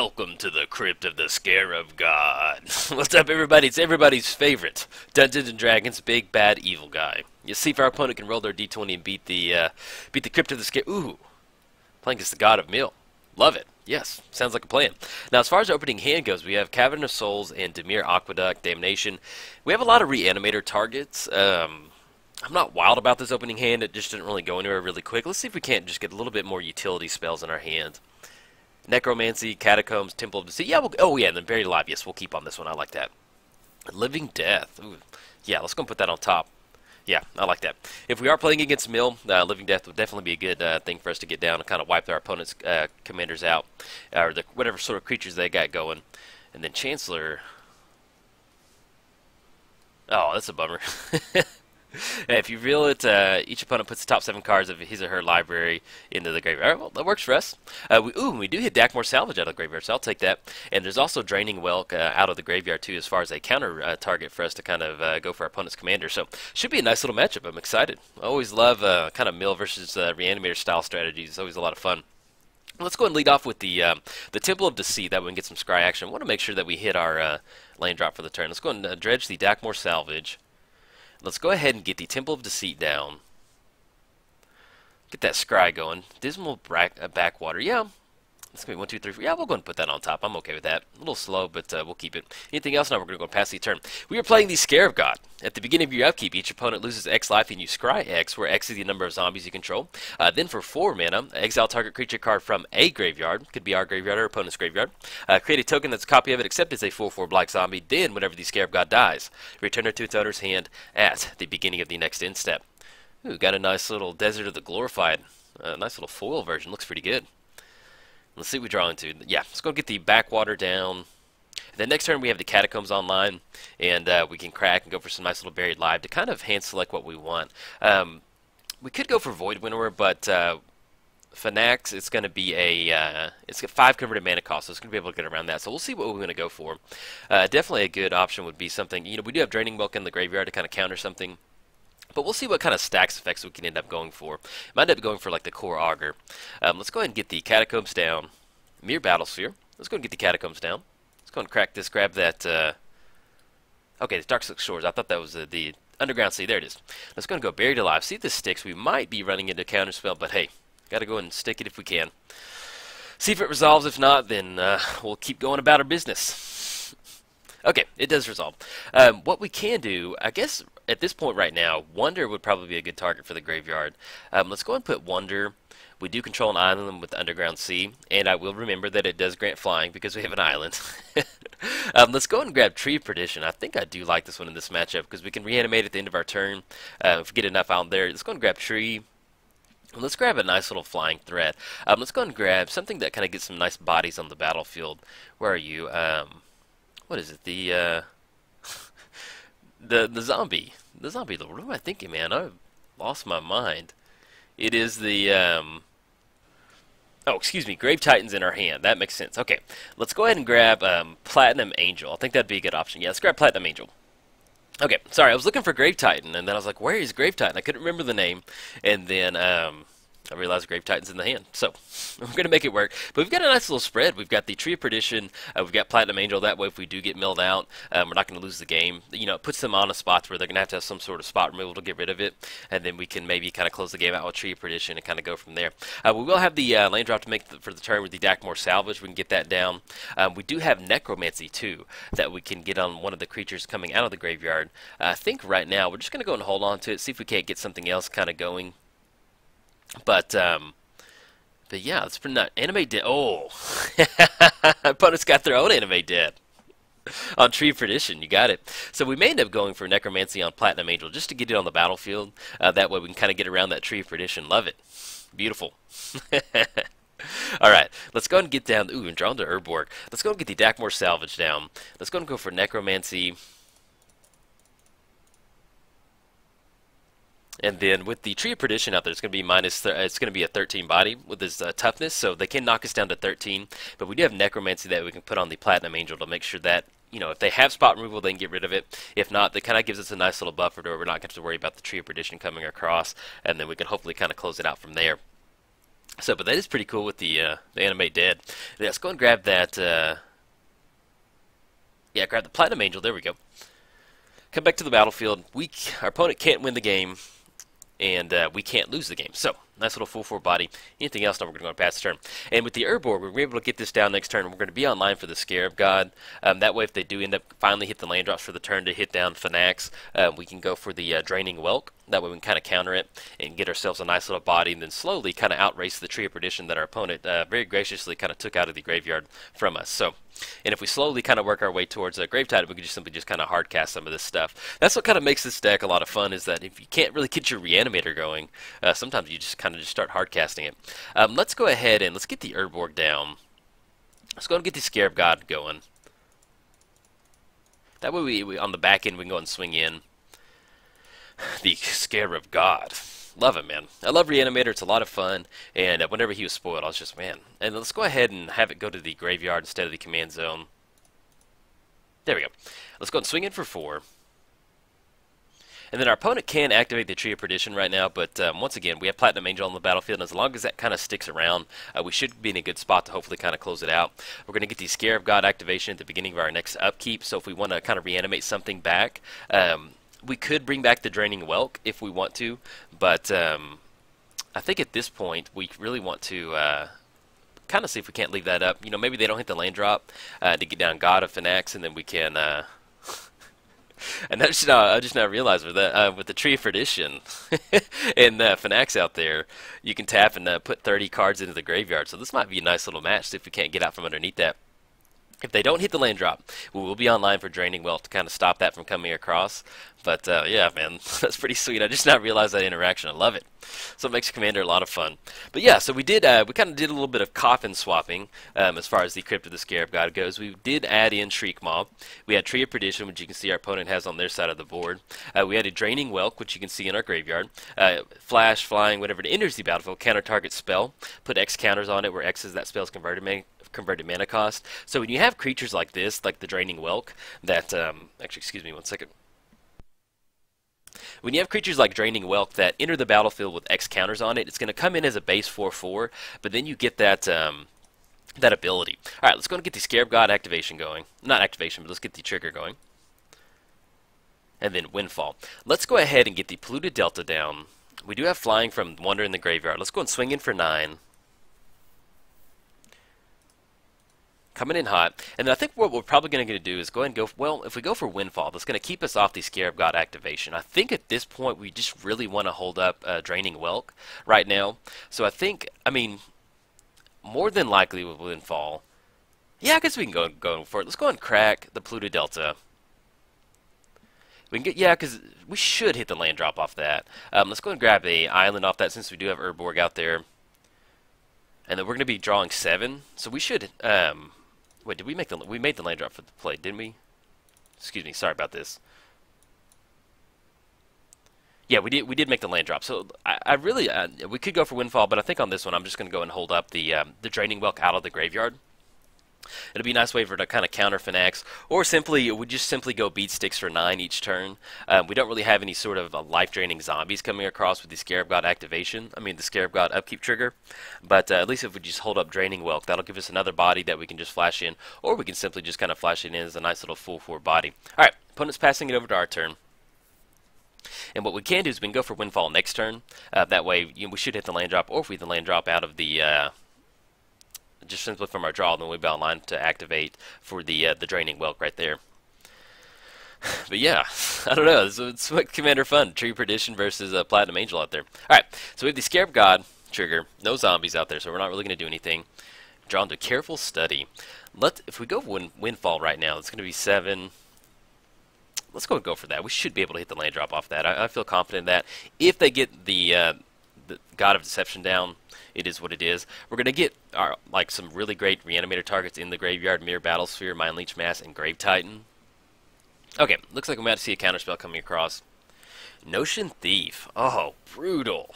Welcome to the crypt of the Scarab God. What's up, everybody? It's everybody's favorite Dungeons and Dragons big bad evil guy. You see if our opponent can roll their d20 and beat the crypt of the Scarab. Ooh, playing against the God of Mill. Love it. Yes, sounds like a plan. Now, as far as opening hand goes, we have Cavern of Souls and Demir Aqueduct, Damnation. We have a lot of reanimator targets. I'm not wild about this opening hand. It just didn't really go anywhere really quick. Let's see if we can't just get a little bit more utility spells in our hand. Necromancy, Catacombs, Temple of the Sea. Yeah, oh yeah, and then Buried Alive. Yes, we'll keep on this one. I like that. Living Death. Ooh. Yeah, let's go and put that on top. Yeah, I like that. If we are playing against Mill, Living Death would definitely be a good thing for us to get down and kind of wipe our opponent's commanders out, or whatever sort of creatures they got going. And then Chancellor. Oh, that's a bummer. If you reel it, each opponent puts the top 7 cards of his or her library into the graveyard. All right, well, that works for us. We do hit Dakmor Salvage out of the graveyard, so I'll take that. And there's also Draining Welk out of the graveyard, too, as far as a counter target for us to kind of go for our opponent's commander. So, should be a nice little matchup. I'm excited. I always love kind of Mill versus Reanimator style strategies. It's always a lot of fun. Let's go ahead and lead off with the Temple of Deceit. That way we can get some scry action. I want to make sure that we hit our land drop for the turn. Let's go ahead and dredge the Dakmor Salvage. Let's go ahead and get the Temple of Deceit down. Get that scry going. Dismal Backwater. Yeah. That's going to be 1, 2, 3, 4. Yeah, we'll go and put that on top. I'm okay with that. A little slow, but we'll keep it. Anything else? Now we're going to go past the turn. We are playing the Scarab God. At the beginning of your upkeep, each opponent loses X life and you scry X, where X is the number of zombies you control. Then for 4 mana, exile target creature card from a graveyard. Could be our graveyard or opponent's graveyard. Create a token that's a copy of it, except it's a 4/4 black zombie. Then, whenever the Scarab God dies, return it to its owner's hand at the beginning of the next end step. Ooh, got a nice little Desert of the Glorified. Nice little foil version. Looks pretty good. Let's see what we draw into. Yeah, let's go get the Backwater down. Then next turn we have the Catacombs online, and we can crack and go for some nice little Buried Live to kind of hand select what we want. We could go for Void Winnower, but Phenax, it's going to be a it's got 5 converted mana cost, so it's going to be able to get around that. So we'll see what we're going to go for. Definitely a good option would be something. You know, we do have Draining Welk in the graveyard to kind of counter something. But we'll see what kind of stacks effects we can end up going for. Might end up going for like the Core Augur. Let's go ahead and get the Catacombs down. Mere Battlesphere. Let's go and get the Catacombs down. Let's go and crack this. Grab that. Okay, the Dark Silk Shores. I thought that was the Underground Sea. There it is. Let's go and go Buried Alive. See if this sticks. We might be running into a counterspell, but hey, got to go and stick it if we can. See if it resolves. If not, then we'll keep going about our business. Okay, it does resolve. What we can do, I guess, at this point right now, Wonder would probably be a good target for the graveyard. Let's go and put Wonder. We do control an island with the Underground Sea, and I will remember that it does grant flying because we have an island. Let's go and grab Tree of Perdition. I think I do like this one in this matchup because we can reanimate at the end of our turn. If we get enough out there, let's go and grab Tree. And let's grab a nice little Flying Threat. Let's go and grab something that kind of gets some nice bodies on the battlefield. Where are you? What is it? The zombie. The zombie lord. What am I thinking, man? I've lost my mind. It is the oh, excuse me, Grave Titan's in our hand. That makes sense. Okay, let's go ahead and grab Platinum Angel. I think that'd be a good option. Yeah, let's grab Platinum Angel. Okay, sorry, I was looking for Grave Titan, and then I was like, where is Grave Titan? I couldn't remember the name, and then I realized Grave Titan's in the hand, so we're going to make it work. But we've got a nice little spread. We've got the Tree of Perdition. We've got Platinum Angel. That way, if we do get milled out, we're not going to lose the game. You know, it puts them on a spot where they're going to have some sort of spot removal to get rid of it, and then we can maybe kind of close the game out with Tree of Perdition and kind of go from there. We will have the land drop to make for the turn with the Dakmor Salvage. We can get that down. We do have Necromancy, too, that we can get on one of the creatures coming out of the graveyard. I think right now we're just going to go and hold on to it, see if we can't get something else kind of going. But yeah, let's bring that anime dead. Oh, opponents got their own anime dead on Tree of Perdition. You got it. So we may end up going for Necromancy on Platinum Angel just to get it on the battlefield. That way we can kind of get around that Tree of Perdition. Love it. Beautiful. All right, let's go and get down. Ooh, and drawn to Urborg. Let's go and get the Dakmor Salvage down. Let's go and go for Necromancy. And then with the Tree of Perdition out there, it's going to be it's going to be a 13 body with this toughness, so they can knock us down to 13. But we do have Necromancy that we can put on the Platinum Angel to make sure that, you know, if they have spot removal, they can get rid of it. If not, that kind of gives us a nice little buffer to where we're not going to have to worry about the Tree of Perdition coming across, and then we can hopefully kind of close it out from there. So, but that is pretty cool with the animate dead. Yeah, let's go and grab that. Yeah, grab the Platinum Angel. There we go. Come back to the battlefield. Our opponent can't win the game, and we can't lose the game. So, nice little full 4 body. Anything else? No, we're going to go and pass the turn. And with the Urborg, we're able to get this down next turn. We're going to be online for the Scarab God. That way, if they do end up finally hit the land drops for the turn to hit down Phenax, we can go for the Draining Whelk. That way we can kind of counter it and get ourselves a nice little body, and then slowly kind of outrace the Tree of Perdition that our opponent very graciously kind of took out of the graveyard from us. So, and if we slowly kind of work our way towards Grave Titan, we can just simply just kind of hard cast some of this stuff. That's what kind of makes this deck a lot of fun, is that if you can't really get your Reanimator going, sometimes you just kind of just start hard casting it. Let's go ahead and let's get the Urborg down. Let's go and get the Scarab God going. That way we on the back end we can go and swing in the Scarab God. Love it, man. I love Reanimator. It's a lot of fun. And whenever he was spoiled, I was just, man. And let's go ahead and have it go to the graveyard instead of the command zone. There we go. Let's go and swing in for 4. And then our opponent can activate the Tree of Perdition right now, but once again, we have Platinum Angel on the battlefield, and as long as that kind of sticks around, we should be in a good spot to hopefully kind of close it out. We're going to get the Scarab God activation at the beginning of our next upkeep, so if we want to kind of reanimate something back, we could bring back the Draining Whelk if we want to, but I think at this point, we really want to kind of see if we can't leave that up. You know, maybe they don't hit the land drop to get down God of Phenax, and then we can... And I just now realized with that with the Tree of Perdition and Phenax out there, you can tap and put 30 cards into the graveyard. So this might be a nice little match, see if we can't get out from underneath that. If they don't hit the land drop, we will be online for Draining Whelk to kind of stop that from coming across. But yeah, man, that's pretty sweet. I just now realized that interaction. I love it. So it makes Commander a lot of fun. But yeah, so we kind of did a little bit of coffin swapping as far as the Crypt of the Scarab God goes. We did add in Shriek Maw. We had Tree of Perdition, which you can see our opponent has on their side of the board. We had a Draining Whelk, which you can see in our graveyard. Flash, flying, whenever it enters the battlefield, counter target spell. Put X counters on it, where X is that spell's converted mana cost. So when you have creatures like this, like the Draining Whelk, that actually, excuse me one second. When you have creatures like Draining Whelk that enter the battlefield with X counters on it, it's going to come in as a base 4/4, but then you get that that ability. All right, let's go and get the Scarab God activation going. Not activation, but let's get the trigger going. And then Windfall. Let's go ahead and get the Polluted Delta down. We do have flying from Wonder in the graveyard. Let's go and swing in for 9. Coming in hot, and I think what we're probably going to do is go ahead and go, well, if we go for Windfall, that's going to keep us off the Scarab God activation. I think at this point we just really want to hold up Draining Whelk right now. So I think, I mean, more than likely with Windfall, yeah, I guess we can go for it. Let's go and crack the Polluted Delta. We can get, yeah, because we should hit the land drop off that. Let's go and grab a island off that since we do have Urborg out there. And then we're going to be drawing 7, so we should... Wait, did we make we made the land drop for the play, didn't we? Excuse me, sorry about this. Yeah, we did make the land drop. So I really we could go for Windfall, but I think on this one I'm just going to go and hold up the Draining Whelk out of the graveyard. It'll be a nice way for it to kind of counter Phenax, or we just simply go beat sticks for 9 each turn. We don't really have any sort of life-draining zombies coming across with the Scarab God activation. I mean, the Scarab God upkeep trigger. But at least if we just hold up Draining Whelk, that'll give us another body that we can just flash in, or we can simply just kind of flash it in as a nice little full 4 body. All right, opponent's passing it over to our turn. And what we can do is we can go for Windfall next turn. That way, we should hit the land drop, or if we hit the land drop out of the... just simply from our draw, then we'll be online to activate for the Draining Whelk right there. But yeah, I don't know. It's what Commander fun. Tree of Perdition versus Platinum Angel out there. All right, so we have the Scarab God trigger. No zombies out there, so we're not really going to do anything. Drawn to Careful Study. If we go Windfall right now, it's going to be 7. Let's go for that. We should be able to hit the land drop off that. I feel confident in that. If they get the God of Deception down, it is what it is. We're going to get some really great Reanimator targets in the graveyard: Mirror Battlesphere, Mind Leech Mass, and Grave Titan. Okay, looks like we might see a counterspell coming across. Notion Thief. Oh, brutal.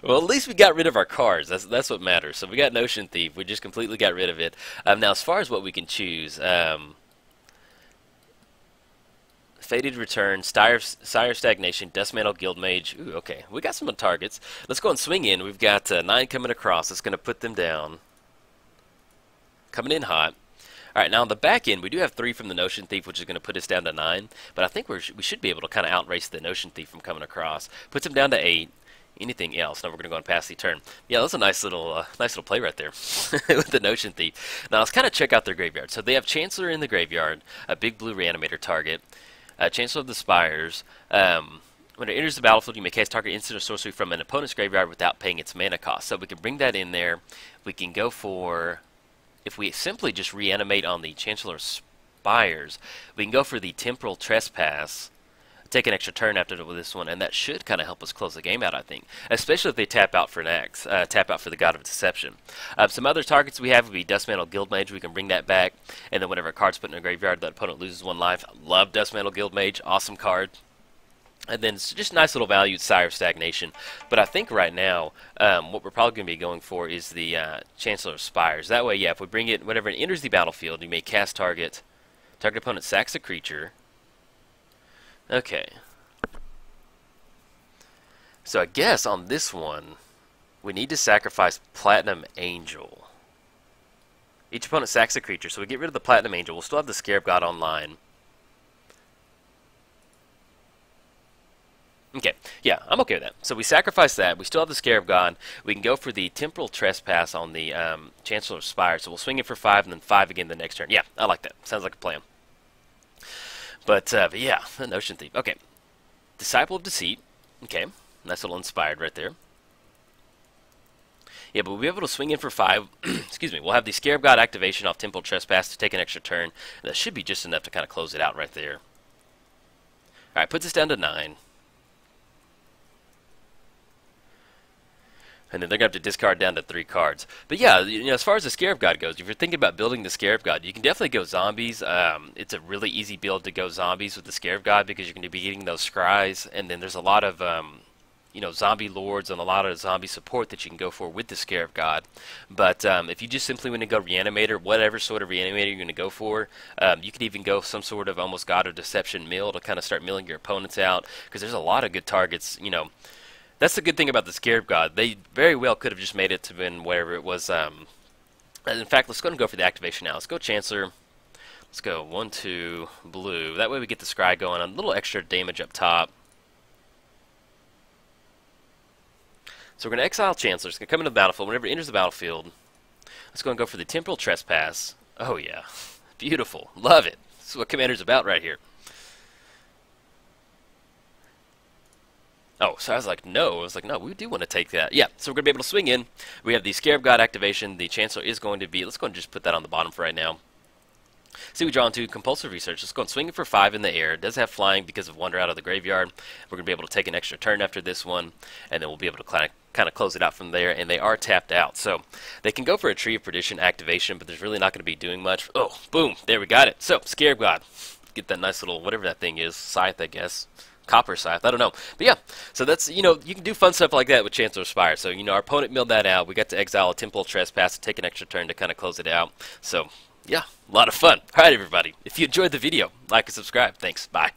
Well, at least we got rid of our cards. That's what matters. So we got Notion Thief. We just completely got rid of it. Now, as far as what we can choose, Faded Return, Sire Stagnation, Dustmantle Guildmage. Ooh, okay. We got some targets. Let's go and swing in. We've got 9 coming across. It's going to put them down. Coming in hot. All right, now on the back end, we do have 3 from the Notion Thief, which is going to put us down to 9. But I think we should be able to kind of outrace the Notion Thief from coming across. Puts him down to 8. Anything else? Now we're going to go and pass the turn. Yeah, that's a nice little play right there with the Notion Thief. Now let's kind of check out their graveyard. So they have Chancellor in the graveyard, a big blue Reanimator target, Chancellor of the Spires. When it enters the battlefield, you may cast target instant or sorcery from an opponent's graveyard without paying its mana cost. So we can bring that in there. We can go for... If we simply just reanimate on the Chancellor Spires, we can go for the Temporal Trespass, take an extra turn after this one, and that should kind of help us close the game out, I think. Especially if they tap out for Phenax, tap out for the God of Deception. Some other targets we have would be Dustmantle Guildmage. We can bring that back, and then whenever a card's put in a graveyard, the opponent loses 1 life. I love Dustmantle Guildmage, awesome card. And then it's just nice little value, Sire of Stagnation. But I think right now, what we're probably going to be going for is the Chancellor of Spires. That way, yeah, if we bring it, whenever it enters the battlefield, you may cast target opponent sacks a creature. Okay. So I guess on this one, we need to sacrifice Platinum Angel. Each opponent sacks a creature, so we get rid of the Platinum Angel. We'll still have the Scarab God online. Okay, yeah, I'm okay with that. So we sacrifice that. We still have the Scarab God. We can go for the Temporal Trespass on the Chancellor of Spire. So we'll swing it for 5 and then 5 again the next turn. Yeah, I like that. Sounds like a plan. But yeah, the Notion Thief. Okay, Disciple of Deceit. Okay, nice little inspired right there. Yeah, but we'll be able to swing in for 5. Excuse me. We'll have the Scarab God activation off Temporal Trespass to take an extra turn. And that should be just enough to kind of close it out right there. All right, puts us down to 9. And then they're going to have to discard down to 3 cards. But yeah, you know, as far as the Scarab God goes, if you're thinking about building the Scarab God, you can definitely go zombies. It's a really easy build to go zombies with the Scarab God because you're going to be getting those scries. And then there's a lot of, you know, zombie lords and a lot of zombie support that you can go for with the Scarab God. But if you just simply want to go Reanimator, whatever sort of Reanimator you're going to go for, you could even go some sort of almost God of Deception mill to kind of start milling your opponents out because there's a lot of good targets, you know. That's the good thing about the Scarab God. They very well could have just made it to win wherever it was. In fact, let's go and go for the activation now. Let's go Chancellor. Let's go 1, 2, blue. That way we get the scry going. A little extra damage up top. So we're going to exile Chancellor. It's going to come into the battlefield. Whenever it enters the battlefield, let's go and go for the Temporal Trespass. Oh, yeah. Beautiful. Love it. This is what Commander's about right here. Oh, so I was like, no, we do want to take that. Yeah, so we're going to be able to swing in. We have the Scarab God activation. The Chancellor is going to be, let's go and just put that on the bottom for right now. See, we draw into Compulsive Research. Let's go and swing it for 5 in the air. It does have flying because of Wander out of the graveyard. We're going to be able to take an extra turn after this one, and then we'll be able to kind of close it out from there, and they are tapped out. So they can go for a Tree of Perdition activation, but there's really not going to be doing much. Oh, boom, there we got it. So, Scarab God. Get that nice little, whatever that thing is, scythe, I guess. Copper Scythe, I don't know. But yeah, so that's, you know, you can do fun stuff like that with Chancellor Spire. So, you know, our opponent milled that out. We got to exile a Temporal Trespass to take an extra turn to kind of close it out. So, yeah, a lot of fun. All right, everybody. If you enjoyed the video, like and subscribe. Thanks. Bye.